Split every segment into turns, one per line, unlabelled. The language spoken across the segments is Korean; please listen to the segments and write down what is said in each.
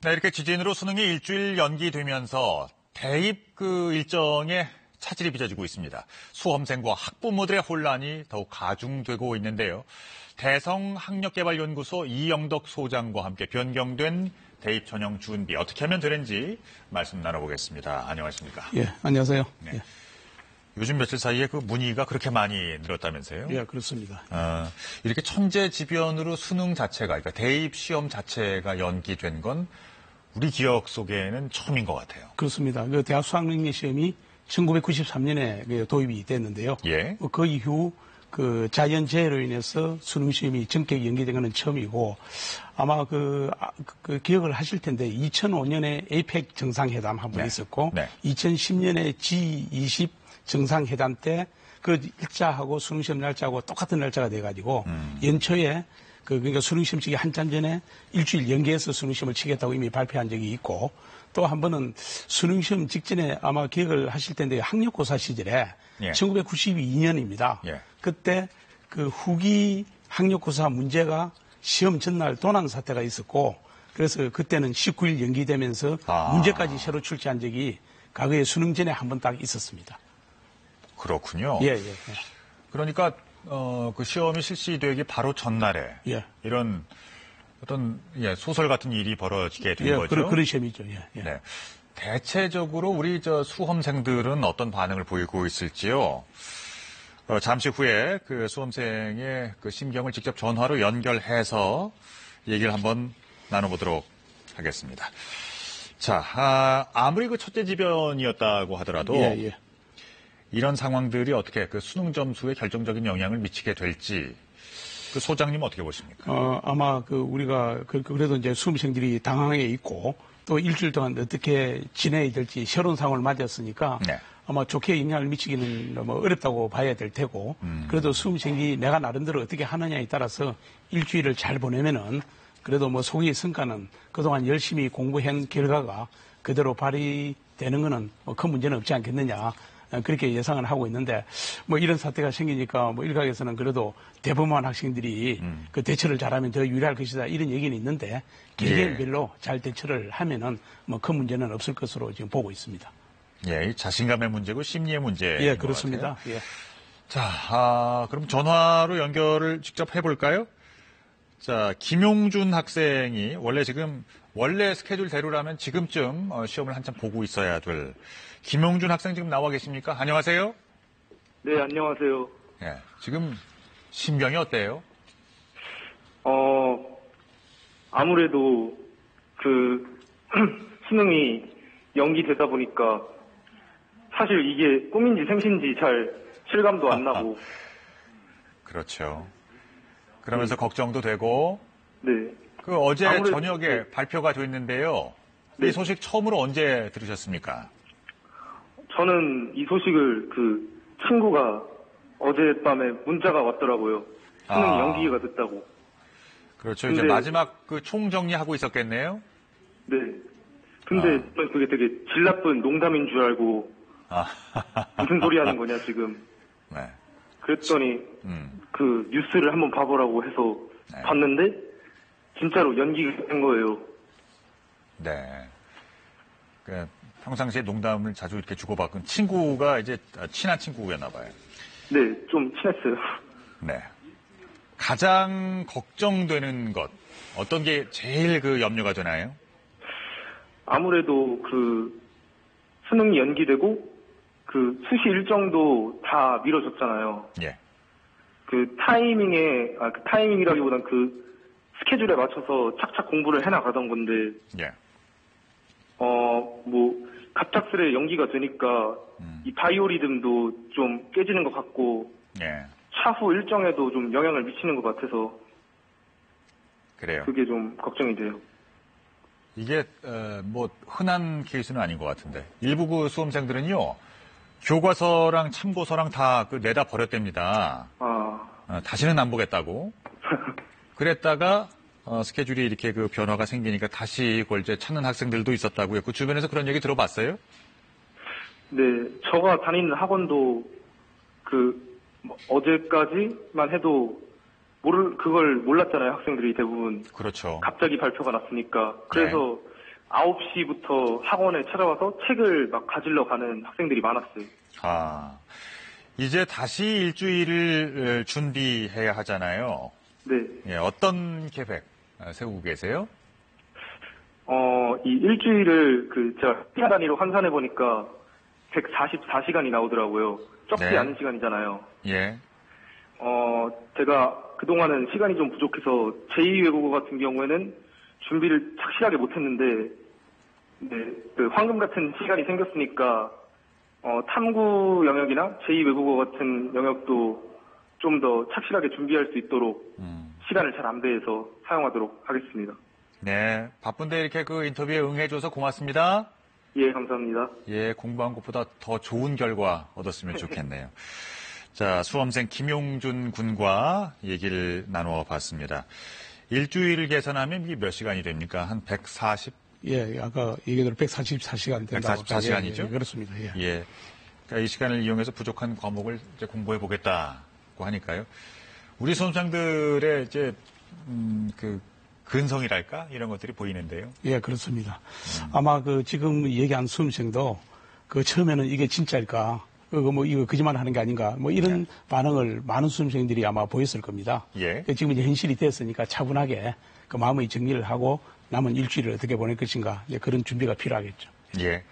네, 이렇게 지진으로 수능이 일주일 연기되면서 대입 일정에 차질이 빚어지고 있습니다. 수험생과 학부모들의 혼란이 더욱 가중되고 있는데요. 대성학력개발연구소 이영덕 소장과 함께 변경된 대입 전형 준비 어떻게 하면 되는지 말씀 나눠보겠습니다. 안녕하십니까?
예, 안녕하세요.
네.
예.
요즘 며칠 사이에 그 문의가 그렇게 많이 늘었다면서요?
예, 그렇습니다.
이렇게 천재지변으로 수능 자체가, 그러니까 대입 시험 자체가 연기된 건 우리 기억 속에는 처음인 것 같아요.
그렇습니다. 그 대학 수학능력 시험이 1993년에 도입이 됐는데요.
예.
그 이후 그 자연재해로 인해서 수능 시험이 전격이 연기된 것은 처음이고 아마 그 기억을 하실 텐데 2005년에 에이펙 정상회담 한 번
네.
있었고
네.
2010년에 G20 정상회담 때 그 일자하고 수능 시험 날짜하고 똑같은 날짜가 돼가지고 연초에 그러니까 수능시험 치기 한참 전에 일주일 연기해서 수능시험을 치겠다고 이미 발표한 적이 있고 또 한 번은 수능시험 직전에 아마 기억을 하실 텐데 학력고사 시절에
예.
1992년입니다.
예.
그때 그 후기 학력고사 문제가 시험 전날 도난 사태가 있었고 그래서 그때는 19일 연기되면서 문제까지 새로 출제한 적이 과거에 수능 전에 한 번 딱 있었습니다.
그렇군요.
예.
그러니까 그 시험이 실시되기 바로 전날에
예.
이런 어떤 소설 같은 일이 벌어지게 된 거죠.
그런 시험이죠. 예.
네. 대체적으로 우리 수험생들은 어떤 반응을 보이고 있을지요? 잠시 후에 그 수험생의 그 심경을 직접 전화로 연결해서 얘기를 한번 나눠보도록 하겠습니다. 자, 아무리 그 천재지변이었다고 하더라도
예.
이런 상황들이 어떻게 그 수능 점수에 결정적인 영향을 미치게 될지 그 소장님 어떻게 보십니까?
아마 우리가 그래도 이제 수험생들이 당황해 있고 또 일주일 동안 어떻게 지내야 될지 새로운 상황을 맞았으니까
네.
아마 좋게 영향을 미치기는 뭐 어렵다고 봐야 될 테고 그래도 수험생이 내가 나름대로 어떻게 하느냐에 따라서 일주일을 잘 보내면은 그래도 뭐 소기의 성과는 그동안 열심히 공부한 결과가 그대로 발휘되는 거는 뭐 큰 문제는 없지 않겠느냐. 그렇게 예상을 하고 있는데 뭐 이런 사태가 생기니까 뭐 일각에서는 그래도 대부분 학생들이 그 대처를 잘하면 더 유리할 것이다 이런 얘기는 있는데 개개인별로 잘 대처를 하면은 뭐 큰 문제는 없을 것으로 지금 보고 있습니다.
예, 자신감의 문제고 심리의 문제.
예, 그렇습니다. 예.
자, 그럼 전화로 연결을 직접 해볼까요? 자, 김용준 학생이 원래 스케줄대로라면 지금쯤 시험을 한참 보고 있어야 될 김용준 학생 지금 나와 계십니까? 안녕하세요.
네, 안녕하세요.
예, 지금 심경이 어때요?
아무래도 수능이 연기되다 보니까 사실 이게 꿈인지 생신지 잘 실감도 안 나고.
그렇죠. 그러면서 걱정도 되고.
네.
어제 저녁에 발표가 됐는데요.
네.
이 소식 처음으로 언제 들으셨습니까?
저는 이 소식을 친구가 어젯밤에 문자가 왔더라고요. 수능 연기가 됐다고.
그렇죠. 이제 마지막 총정리하고 있었겠네요.
네. 근데 저는 그게 되게 질 나쁜 농담인 줄 알고 무슨 소리 하는 거냐 지금.
네.
그랬더니 그 뉴스를 한번 봐보라고 해서
네.
봤는데 진짜로 연기가 된 거예요.
네. 평상시에 농담을 자주 이렇게 주고받은 친구가 이제 친한 친구였나 봐요.
네, 좀 친했어요.
네. 가장 걱정되는 것, 어떤 게 제일 염려가 되나요?
아무래도 수능이 연기되고 수시 일정도 다 미뤄졌잖아요.
예.
타이밍이라기보단 스케줄에 맞춰서 착착 공부를 해나가던 건데,
예.
갑작스레 연기가 되니까 이 바이오리듬도 좀 깨지는 것 같고,
예.
차후 일정에도 좀 영향을 미치는 것 같아서,
그래요.
그게 좀 걱정이 돼요.
이게 흔한 케이스는 아닌 것 같은데 일부 수험생들은요 교과서랑 참고서랑 다 내다 버렸답니다. 다시는 안 보겠다고. 그랬다가 스케줄이 이렇게 변화가 생기니까 다시 그걸 이제 찾는 학생들도 있었다고요. 그 주변에서 그런 얘기 들어봤어요?
네, 저가 다니는 학원도 어제까지만 해도 그걸 몰랐잖아요, 학생들이 대부분.
그렇죠.
갑자기 발표가 났으니까. 그래서 9시부터 학원에 찾아와서 책을 막 가지러 가는 학생들이 많았어요.
아, 이제 다시 일주일을 준비해야 하잖아요.
네.
예, 어떤 계획 세우고 계세요?
이 일주일을 제가 시간 단위로 환산해 보니까 144시간이 나오더라고요. 적지
네.
않은 시간이잖아요.
예.
제가 그동안은 시간이 좀 부족해서 제2외국어 같은 경우에는 준비를 착실하게 못했는데, 네, 황금 같은 시간이 생겼으니까, 탐구 영역이나 제2외국어 같은 영역도 좀 더 착실하게 준비할 수 있도록 시간을 잘 안배해서 사용하도록 하겠습니다.
네. 바쁜데 이렇게 인터뷰에 응해줘서 고맙습니다.
예, 감사합니다.
예, 공부한 것보다 더 좋은 결과 얻었으면 좋겠네요. 자, 수험생 김용준 군과 얘기를 나누어 봤습니다. 일주일을 계산하면 이게 몇 시간이 됩니까? 한 140?
예, 아까 얘기대로 144시간 된다고.
144시간이죠?
예, 그렇습니다. 예.
예. 그러니까 이 시간을 이용해서 부족한 과목을 이제 공부해 보겠다고 하니까요. 우리 수험생들의 이제, 근성이랄까? 이런 것들이 보이는데요.
예, 그렇습니다. 아마 지금 얘기한 수험생도 처음에는 이게 진짜일까? 이거 거짓말 하는 게 아닌가? 이런 반응을 많은 수험생들이 아마 보였을 겁니다.
예.
지금 이제 현실이 됐으니까 차분하게 마음의 정리를 하고 남은 일주일을 어떻게 보낼 것인가? 그런 준비가 필요하겠죠.
예.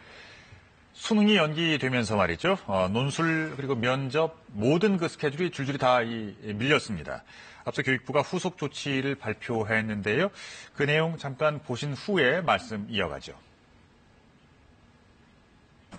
수능이 연기되면서 말이죠. 논술 그리고 면접 모든 스케줄이 줄줄이 다 밀렸습니다. 앞서 교육부가 후속 조치를 발표했는데요. 그 내용 잠깐 보신 후에 말씀 이어가죠.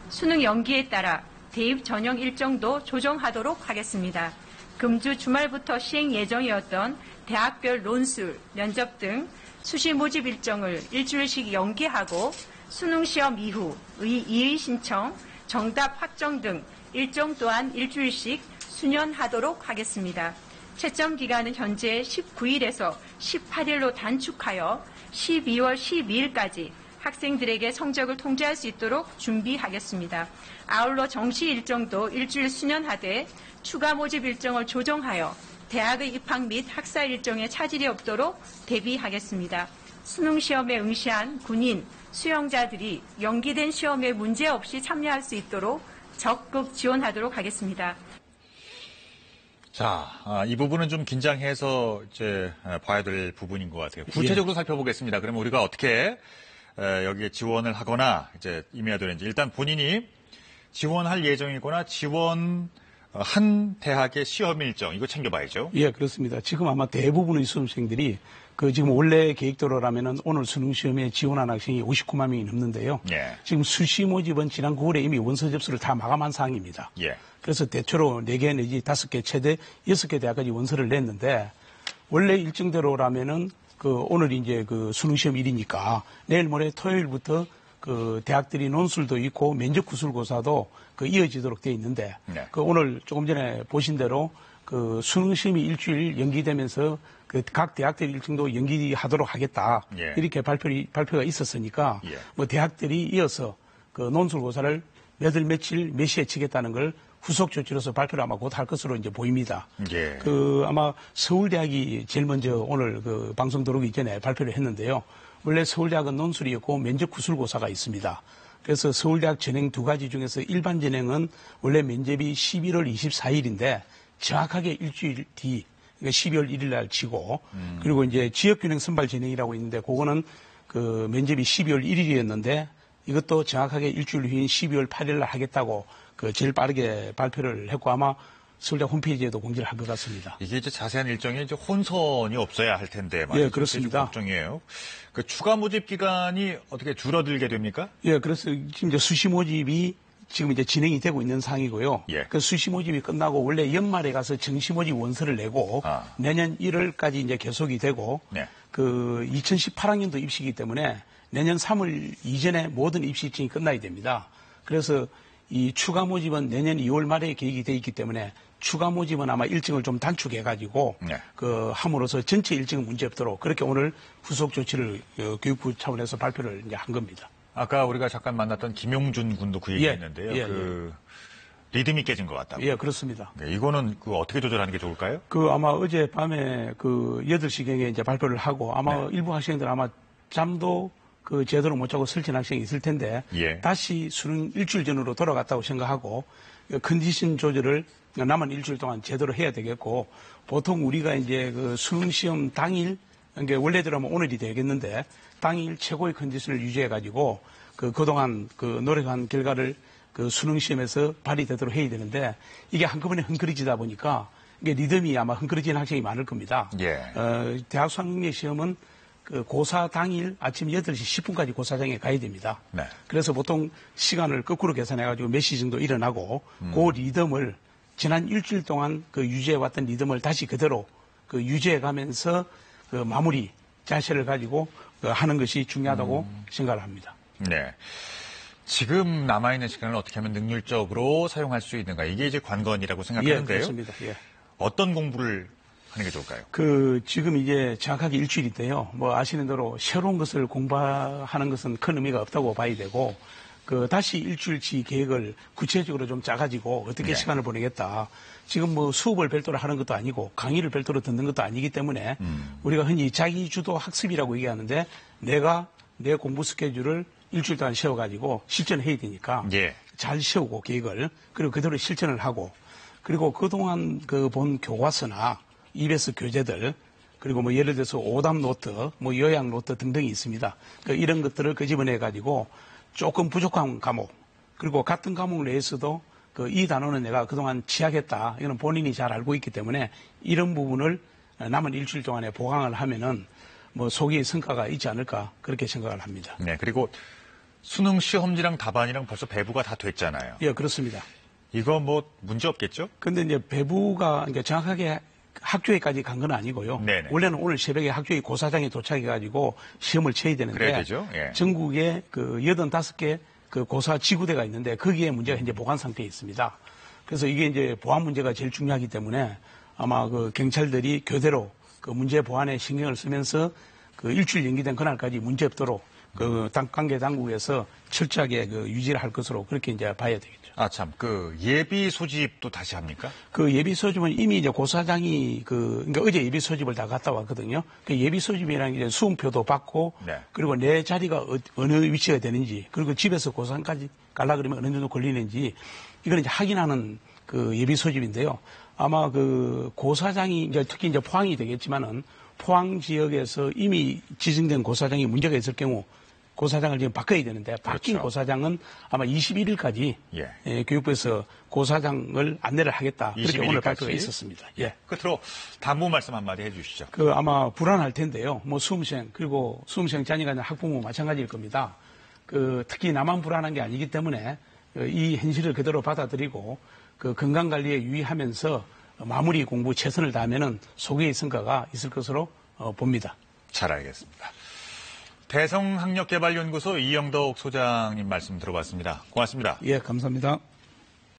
수능 연기에 따라 대입 전형 일정도 조정하도록 하겠습니다. 금주 주말부터 시행 예정이었던 대학별 논술, 면접 등 수시 모집 일정을 일주일씩 연기하고 수능 시험 이후 이의 신청, 정답 확정 등 일정 또한 일주일씩 수년하도록 하겠습니다. 채점 기간은 현재 19일에서 18일로 단축하여 12월 12일까지 학생들에게 성적을 통지할 수 있도록 준비하겠습니다. 아울러 정시 일정도 일주일 수년하되 추가 모집 일정을 조정하여 대학의 입학 및 학사 일정에 차질이 없도록 대비하겠습니다. 수능 시험에 응시한 군인, 수영자들이 연기된 시험에 문제없이 참여할 수 있도록 적극 지원하도록 하겠습니다.
자, 이 부분은 좀 긴장해서 이제 봐야 될 부분인 것 같아요. 구체적으로 살펴보겠습니다. 그러면 우리가 어떻게 여기에 지원을 하거나 이제 임해야 되는지 일단 본인이 지원할 예정이거나 지원한 대학의 시험 일정 이거 챙겨봐야죠.
예, 그렇습니다. 지금 아마 대부분의 수험생들이 지금 원래 계획대로라면은 오늘 수능 시험에 지원한 학생이 59만 명이 넘는데요.
예.
지금 수시 모집은 지난 9월에 이미 원서 접수를 다 마감한 상황입니다.
예.
그래서 대체로 4개 내지 5개 최대 6개 대학까지 원서를 냈는데 원래 일정대로라면은 오늘 이제 수능 시험 일이니까 내일 모레 토요일부터 대학들이 논술도 있고 면접 구술고사도 이어지도록 돼 있는데
네.
오늘 조금 전에 보신 대로 수능 시험이 일주일 연기되면서 각 대학들 일정도 연기하도록 하겠다.
예.
이렇게 발표가 있었으니까
예.
대학들이 이어서 논술고사를 몇 월 며칠 몇 시에 치겠다는 걸 후속 조치로서 발표를 아마 곧 할 것으로 이제 보입니다.
예.
아마 서울대학이 제일 먼저 오늘 방송 들어오기 전에 발표를 했는데요. 원래 서울대학은 논술이었고 면접 구술고사가 있습니다. 그래서 서울대학 전형 2가지 중에서 일반 전형은 원래 면접이 11월 24일인데 정확하게 일주일 뒤, 그러니까 12월 1일 날 치고, 그리고 이제 지역균형 선발 전형이라고 있는데 그거는 면접이 12월 1일이었는데 이것도 정확하게 일주일 후인 12월 8일 날 하겠다고 제일 빠르게 발표를 했고 아마 서울대 홈페이지에도 공지를 한 것 같습니다.
이게 이제 자세한 일정이 이제 혼선이 없어야 할 텐데 말이죠.
예, 그렇습니다.
걱정이에요. 추가 모집 기간이 어떻게 줄어들게 됩니까?
예, 그래서 지금 이제 수시 모집이 지금 이제 진행이 되고 있는 상황이고요.
예.
수시 모집이 끝나고 원래 연말에 가서 정시 모집 원서를 내고 내년 1월까지 이제 계속이 되고
네.
2018학년도 입시이기 때문에 내년 3월 이전에 모든 입시 일정이 끝나야 됩니다. 그래서 이 추가 모집은 내년 2월 말에 계획이 돼 있기 때문에 추가 모집은 아마 일정을 좀 단축해가지고
네.
함으로써 전체 일정은 문제 없도록 그렇게 오늘 후속 조치를 교육부 차원에서 발표를 이제 한 겁니다.
아까 우리가 잠깐 만났던 김용준 군도 그 얘기했는데요.
예.
리듬이 깨진 것 같다고.
예, 그렇습니다.
네, 이거는 어떻게 조절하는 게 좋을까요?
아마 어젯밤에 8시경에 이제 발표를 하고 아마
네.
일부 학생들 아마 잠도 그 제대로 못 자고 설친 학생이 있을 텐데
예.
다시 수능 일주일 전으로 돌아갔다고 생각하고 컨디션 조절을 남은 일주일 동안 제대로 해야 되겠고 보통 우리가 이제 그 수능 시험 당일 그러니까 원래대로면 오늘이 되겠는데 당일 최고의 컨디션을 유지해 가지고 그동안 그 노력한 결과를 그 수능 시험에서 발휘되도록 해야 되는데 이게 한꺼번에 흥그러지다 보니까 이게 리듬이 아마 흥그러지는 학생이 많을 겁니다.
예.
대학 수학능력 시험은 그 고사 당일 아침 8시 10분까지 고사장에 가야 됩니다.
네.
그래서 보통 시간을 거꾸로 계산해가지고 몇 시 정도 일어나고 그 리듬을 지난 일주일 동안 그 유지해왔던 리듬을 다시 그대로 그 유지해가면서 그 마무리 자세를 가지고 하는 것이 중요하다고 생각을 합니다.
네. 지금 남아있는 시간을 어떻게 하면 능률적으로 사용할 수 있는가. 이게 이제 관건이라고 생각하는데요.
예, 그렇습니다. 예.
어떤 공부를 하는 게 좋을까요?
지금 이제 정확하게 일주일인데요. 뭐 아시는 대로 새로운 것을 공부하는 것은 큰 의미가 없다고 봐야 되고, 다시 일주일치 계획을 구체적으로 좀 짜가지고 어떻게
네.
시간을 보내겠다. 지금 뭐 수업을 별도로 하는 것도 아니고 강의를 별도로 듣는 것도 아니기 때문에 우리가 흔히 자기주도 학습이라고 얘기하는데 내가 내 공부 스케줄을 일주일 동안 세워가지고 실천해야 되니까
예.
잘 세우고 계획을 그리고 그대로 실천을 하고 그리고 그동안 본 교과서나 EBS 교재들 그리고 뭐 예를 들어서 오답 노트, 뭐 요약 노트 등등이 있습니다. 이런 것들을 끄집어내 가지고 조금 부족한 과목 그리고 같은 과목 내에서도 이 단어는 내가 그동안 취약했다. 이거는 본인이 잘 알고 있기 때문에 이런 부분을 남은 일주일 동안에 보강을 하면은 뭐 소기의 성과가 있지 않을까 그렇게 생각을 합니다.
네. 그리고 수능 시험지랑 답안이랑 벌써 배부가 다 됐잖아요.
예, 그렇습니다.
이거 뭐 문제 없겠죠?
근데 이제 배부가 그러니까 정확하게 학교에까지 간 건 아니고요.
네네.
원래는 오늘 새벽에 학교에 고사장에 도착해가지고 시험을 쳐야 되는데
그래야 되죠. 예.
전국에 85개 고사 지구대가 있는데 거기에 문제가 현재 보관 상태에 있습니다. 그래서 이게 이제 보안 문제가 제일 중요하기 때문에 아마 경찰들이 교대로 문제 보안에 신경을 쓰면서 일주일 연기된 그날까지 문제 없도록 관계 당국에서 철저하게 유지를 할 것으로 그렇게 이제 봐야 되겠죠.
아, 참. 예비 소집도 다시 합니까?
예비 소집은 이미 이제 고사장이 그러니까 어제 예비 소집을 다 갔다 왔거든요. 예비 소집이라는 게 이제 수험표도 받고
네.
그리고 내 자리가 어느 위치가 되는지 그리고 집에서 고사장까지 가려 그러면 어느 정도 걸리는지 이걸 이제 확인하는 예비 소집인데요. 아마 고사장이 이제 특히 이제 포항이 되겠지만은 포항 지역에서 이미 지정된 고사장이 문제가 있을 경우 고사장을 지금 바꿔야 되는데 바뀐
그렇죠.
고사장은 아마 21일까지
예.
교육부에서 고사장을 안내를 하겠다. 그렇게
21일까지?
오늘 발표가 있었습니다. 예.
끝으로 당부 말씀 한마디 해주시죠.
아마 불안할 텐데요. 뭐 수험생 그리고 수험생 자녀가 있는 학부모 마찬가지일 겁니다. 특히 나만 불안한 게 아니기 때문에 이 현실을 그대로 받아들이고 건강 관리에 유의하면서 마무리 공부 최선을 다하면은 소기의 성과가 있을 것으로 봅니다.
잘 알겠습니다. 대성학력개발연구소 이영덕 소장님 말씀 들어봤습니다. 고맙습니다.
예, 감사합니다.